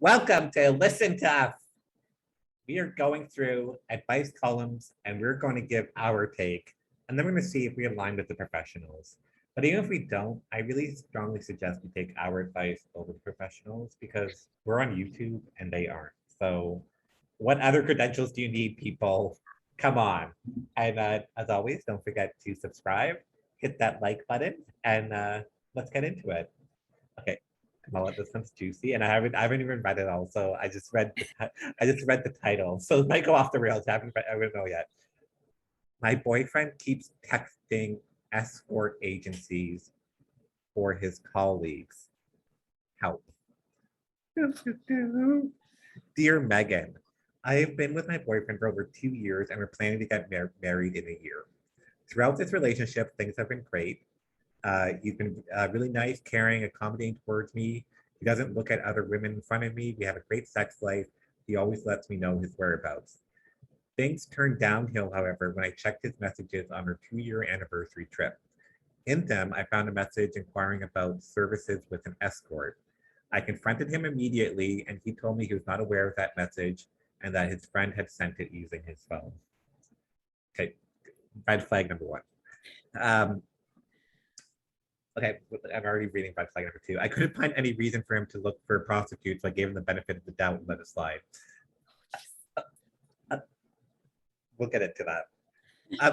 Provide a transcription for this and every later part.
Welcome to Listen to Us. We are going through advice columns and we're going to give our take, and then we're going to see if we align with the professionals. But even if we don't, I really strongly suggest we take our advice over the professionals because we're on YouTube and they aren't. So, what other credentials do you need, people? Come on. And as always, don't forget to subscribe, hit that like button, and let's get into it. Okay. Kamala, this one's juicy, and I haven't even read it all. So I just read the title. So it might go off the rails. I don't know yet. My boyfriend keeps texting escort agencies for his colleagues. Help. Dear Megan, I have been with my boyfriend for over 2 years and we're planning to get married in a year. Throughout this relationship, things have been great. He's been really nice, caring, accommodating towards me. He doesn't look at other women in front of me. We have a great sex life. He always lets me know his whereabouts. Things turned downhill, however, when I checked his messages on our 2-year anniversary trip. In them, I found a message inquiring about services with an escort. I confronted him immediately, and he told me he was not aware of that message and that his friend had sent it using his phone. Okay, red flag number one. Okay, I'm already reading red flag number 2. I couldn't find any reason for him to look for a prostitute, so I gave him the benefit of the doubt and let it slide. We'll get into that.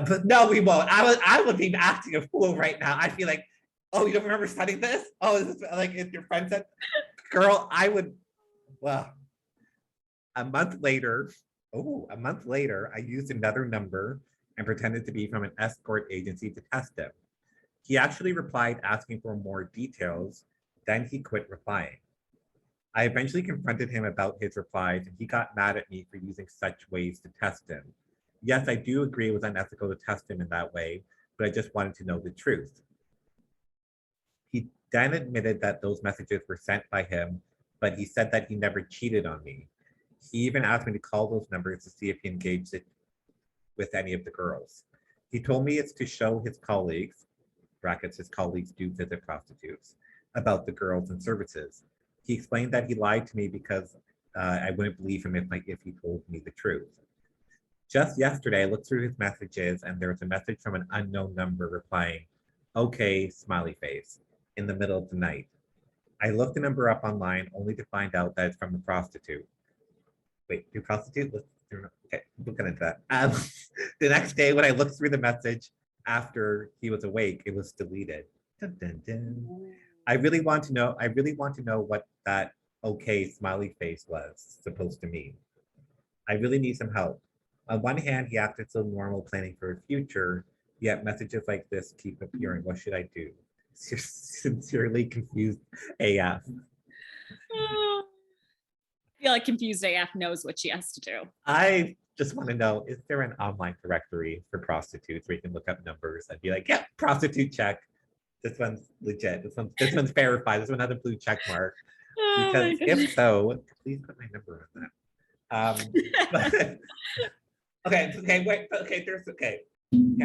But no, we won't. I would be acting a fool right now. I'd be like, oh, you don't remember studying this? Oh, is this like if your friend said, girl, I would, well, a month later, I used another number and pretended to be from an escort agency to test him. He actually replied asking for more details, then he quit replying. I eventually confronted him about his replies and he got mad at me for using such ways to test him. Yes, I do agree it was unethical to test him in that way, but I just wanted to know the truth. He then admitted that those messages were sent by him, but he said that he never cheated on me. He even asked me to call those numbers to see if he engaged it with any of the girls. He told me it's to show his colleagues, brackets, his colleagues do visit prostitutes, about the girls and services. He explained that he lied to me because I wouldn't believe him if he told me the truth. Just yesterday, I looked through his messages and there was a message from an unknown number replying, okay, smiley face, in the middle of the night. I looked the number up online only to find out that it's from a prostitute. Wait, do prostitutes? Okay, we'll get into that. The next day, when I looked through the message after he was awake, it was deleted. Dun, dun, dun. I really want to know what that okay smiley face was supposed to mean. I really need some help. On one hand, he acted so normal planning for a future, yet messages like this keep appearing. What should I do? Sincerely confused AF. I feel like confused AF knows what she has to do. I just want to know, is there an online directory for prostitutes where you can look up numbers and be like, yeah, prostitute check. This one's legit. This one's verified. This one has a blue check mark. Because if so, please put my number on that. I'm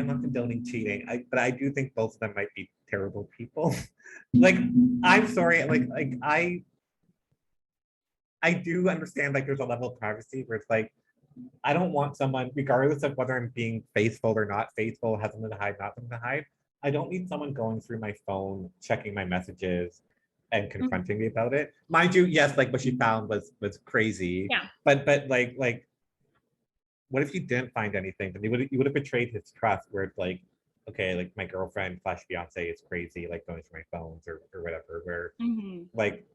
not condoning cheating, but I do think both of them might be terrible people. Like, I'm sorry, like I do understand like there's a level of privacy where it's like, I don't want someone, regardless of whether I'm being faithful or not faithful, has something to hide, not something to hide. I don't need someone going through my phone, checking my messages, and confronting me about it. Mind you, yes, like what she found was crazy. Yeah. But like, what if you didn't find anything? Then you would have betrayed his trust. Where it's like, okay, like my girlfriend / fiance is crazy, like going through my phones or whatever. Where like,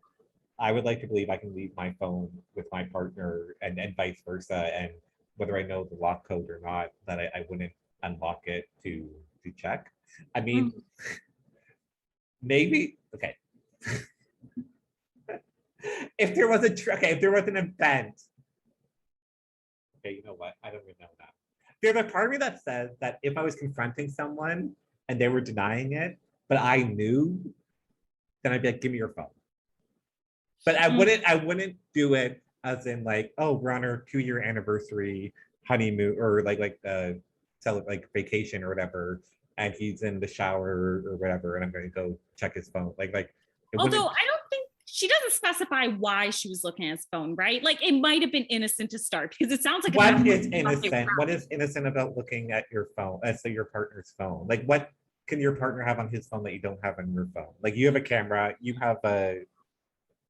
I would like to believe I can leave my phone with my partner and vice versa, and whether I know the lock code or not, that I wouldn't unlock it to check. I mean, maybe okay. If there was an event. Okay, you know what? I don't even know that. There's a part of me that says that if I was confronting someone and they were denying it, but I knew, then I'd be like, give me your phone. But I wouldn't do it as in like, oh, we're on our 2-year anniversary honeymoon or like vacation or whatever, and he's in the shower or whatever, and I'm going to go check his phone. Like. Although I don't think she doesn't specify why she was looking at his phone, right? Like it might have been innocent to start because it sounds like what is innocent? What is innocent about looking at your phone? So your partner's phone. Like what can your partner have on his phone that you don't have on your phone? Like you have a camera, you have a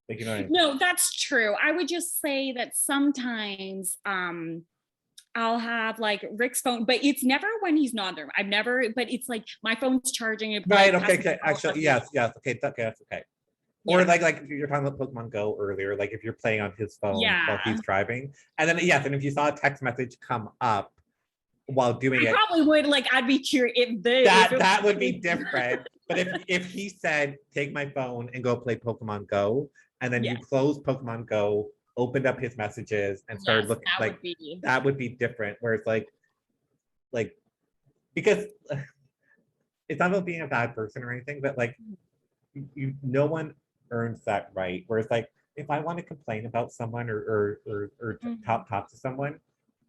like, you know what I mean? No, that's true. I would just say that sometimes I'll have like Rick's phone, but it's never when he's not there. I've never, but it's like my phone's charging it. Right, like, okay. Actually, yes, okay, that's okay. Yeah. Or like you're talking about Pokemon Go earlier, like if you're playing on his phone while he's driving. And then yes, and if you saw a text message come up while doing it, probably would, like, I'd be curious if that would be different. But if he said, take my phone and go play Pokemon Go, and then you closed Pokemon Go, opened up his messages and started looking, like that would be different. Where it's like because it's not about being a bad person or anything, but like no one earns that right. Whereas like if I want to complain about someone or talk to someone,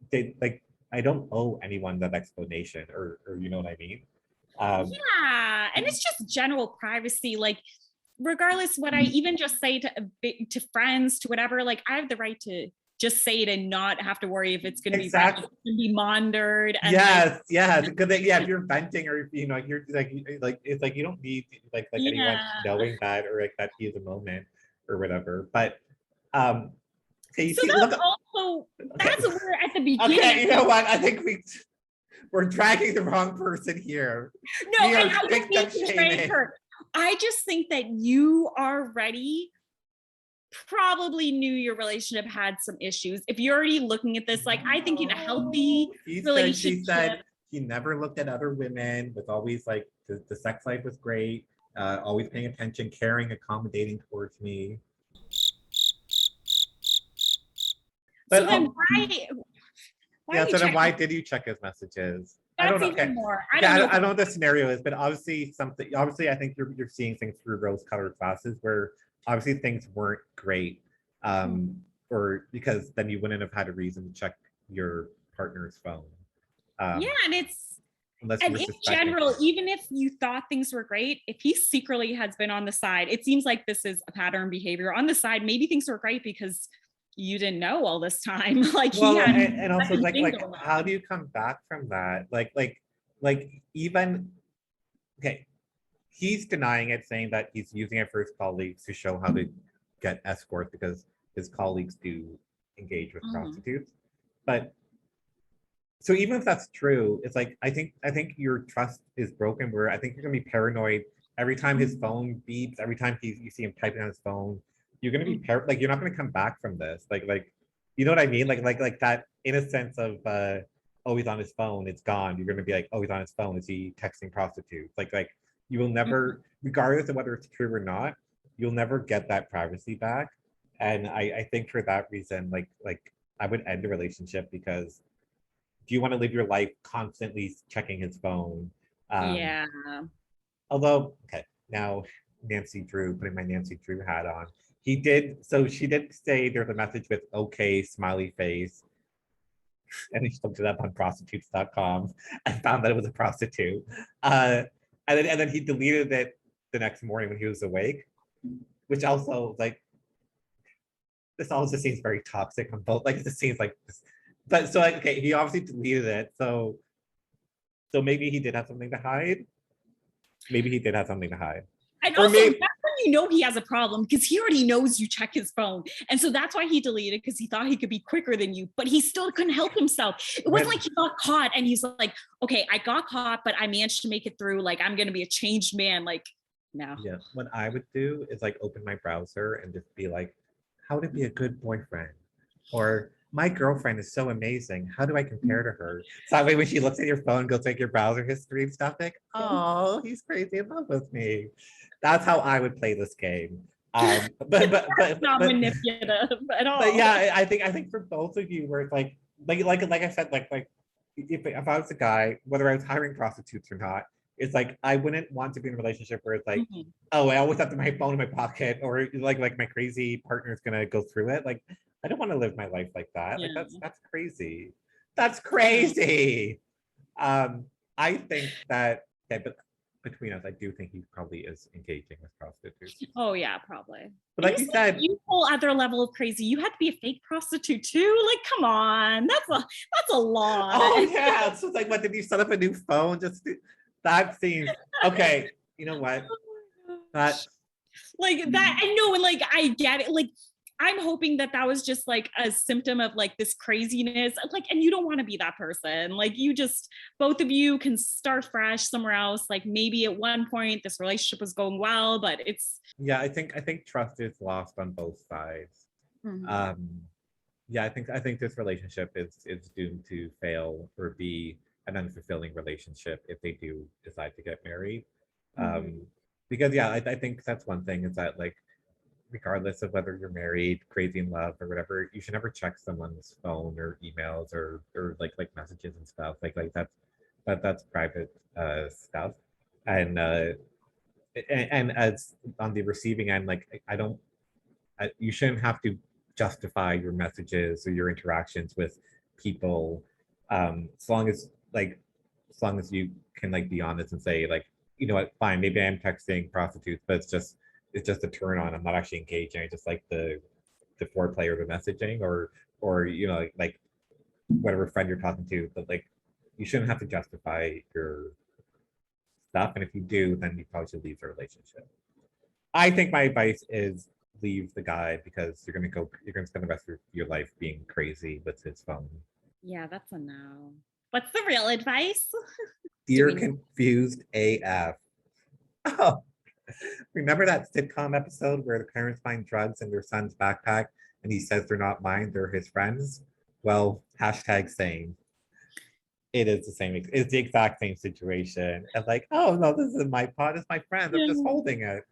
they like I don't owe anyone that explanation or you know what I mean. Yeah, and it's just general privacy. Like regardless what I even just say to friends, to whatever, like I have the right to just say it and not have to worry if it's going to be monitored. And yes, because if you're venting or you know you're like it's like you don't need like anyone knowing that or like that he's a moment or whatever. But okay, you so see, that's also that's where at the beginning. Okay, you know what? I think we're dragging the wrong person here. No, and I don't need to drag her. I just think that you already probably knew your relationship had some issues. If you're already looking at this, like I think in a healthy relationship. She said he never looked at other women, was always like the sex life was great, always paying attention, caring, accommodating towards me. But, so then why did you check his messages? That's I don't know. Even more. I don't know what the scenario is, but obviously I think you're seeing things through rose-colored glasses where obviously things weren't great. Or because then you wouldn't have had a reason to check your partner's phone. And it's and in general, even if you thought things were great, if he secretly has been on the side, it seems like this is a pattern behavior on the side. Maybe things were great because you didn't know all this time. Like and also like how do you come back from that? Like even okay, he's denying it, saying that he's using it for his colleagues to show how to get escorts because his colleagues do engage with prostitutes. But so even if that's true, it's like I think your trust is broken. Where I think you're gonna be paranoid every time his phone beeps, every time you see him typing on his phone. You're gonna be like you're not gonna come back from this. Like you know what I mean? Like that innocence of oh he's on his phone, it's gone. You're gonna be like, oh he's on his phone, is he texting prostitutes? Like you will never, regardless of whether it's true or not, you'll never get that privacy back. And I think for that reason, like I would end a relationship because do you want to live your life constantly checking his phone? Although, okay, now Nancy Drew, putting my Nancy Drew hat on. She did say there's a message with okay, smiley face. And he looked it up on prostitutes.com and found that it was a prostitute. And then he deleted it the next morning when he was awake, which also like, this also seems very toxic on both, like this seems like this. But so like, okay, he obviously deleted it. So maybe he did have something to hide. Maybe he did have something to hide. And also, that's when you know he has a problem because he already knows you check his phone. And so that's why he deleted because he thought he could be quicker than you, but he still couldn't help himself. It wasn't like he got caught and he's like, okay, I got caught, but I managed to make it through. Like, I'm going to be a changed man. Like, no. Yeah, what I would do is like open my browser and just be like, how to be a good boyfriend? Or my girlfriend is so amazing. How do I compare to her? So that way when she looks at your phone, goes like your browser history and stuff, like, oh, he's crazy in love with me. That's how I would play this game. But not manipulative at all. But yeah, I think for both of you, where it's like I said, like if I was a guy, whether I was hiring prostitutes or not, it's like I wouldn't want to be in a relationship where it's like, oh, I always have my phone in my pocket, or like my crazy partner's gonna go through it. Like I don't want to live my life like that. Like that's crazy. That's crazy. I think that okay, but between us, I do think he probably is engaging with prostitutes. Oh yeah, probably. But like It's you said, you whole other level of crazy. You had to be a fake prostitute too. Like, come on, that's a lot. oh yeah, so it's like, what, did you set up a new phone? That seems okay. You know what? That Like that. I know, and like I get it. Like I'm hoping that was just like a symptom of like this craziness. Like, and you don't want to be that person. Like you just, both of you can start fresh somewhere else. Like maybe at one point this relationship was going well, but it's yeah, I think trust is lost on both sides. Um, yeah, I think this relationship is doomed to fail or be an unfulfilling relationship if they do decide to get married. Um, because yeah, I think that's one thing is that like regardless of whether you're married, crazy in love, or whatever, you should never check someone's phone or emails or like messages and stuff. Like that's private stuff. And and as on the receiving end, like I don't you shouldn't have to justify your messages or your interactions with people as long as like as long as you can like be honest and say like, you know what, fine, maybe I am texting prostitutes, but it's just a turn on. I'm not actually engaging. I just like the foreplay or the messaging or you know like whatever friend you're talking to, but like you shouldn't have to justify your stuff. And if you do, then you probably should leave the relationship. I think my advice is leave the guy because you're gonna spend the rest of your life being crazy with his phone. yeah, that's a no. What's the real advice? Dear Doing- confused AF. Oh, remember that sitcom episode where the parents find drugs in their son's backpack and he says they're not mine, they're his friends? Well, hashtag same. It is the same. It's the exact same situation. And like, oh no, this isn't my pot. It's my friend. I'm just Yeah. holding it.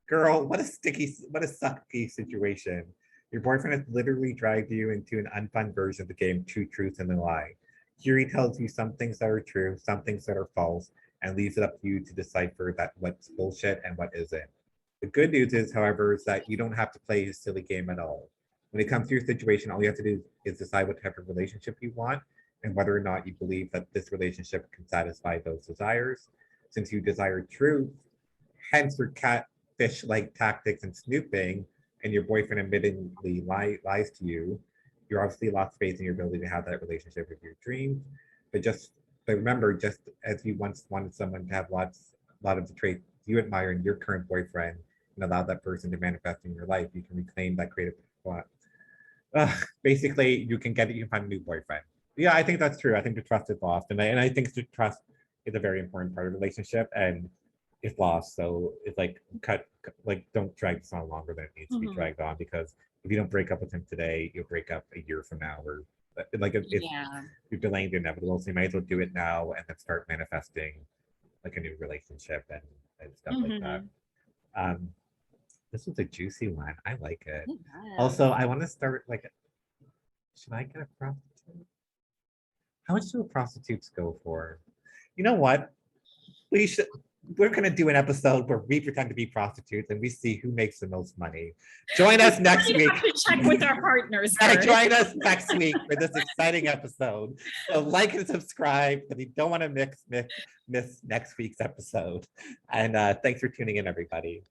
Girl, what a sucky situation. Your boyfriend has literally dragged you into an unfun version of the game Two Truths and a Lie. Here he tells you some things that are true, some things that are false, and leaves it up to you to decipher that what's bullshit and what isn't. The good news is, however, is that you don't have to play his silly game at all. When it comes to your situation, all you have to do is decide what type of relationship you want and whether or not you believe that this relationship can satisfy those desires. Since you desire truth, hence your catfish like tactics and snooping, and your boyfriend admittedly lies to you, you're obviously lost faith in your ability to have that relationship with your dreams. But remember, just as you once wanted someone to have a lot of the traits you admire in your current boyfriend and allow that person to manifest in your life, you can reclaim that creative plot. Basically, you can find a new boyfriend. Yeah, I think that's true. I think the trust is lost, and I think the trust is a very important part of the relationship, and it's lost. So it's like like don't drag this on longer than it needs to be dragged on, because if you don't break up with him today, you'll break up a year from now, or like if Yeah. you're delaying the inevitable, so you might as well do it now and then start manifesting like a new relationship and stuff like that. Um, this was a juicy one. I like it. Also, I want to start like, should I get a prostitute? How much do prostitutes go for? You know what? We're gonna do an episode where we pretend to be prostitutes and we see who makes the most money. Join us next week. Have to check with our partners. Join us next week for this exciting episode. So like and subscribe if you don't want to miss next week's episode. And thanks for tuning in, everybody.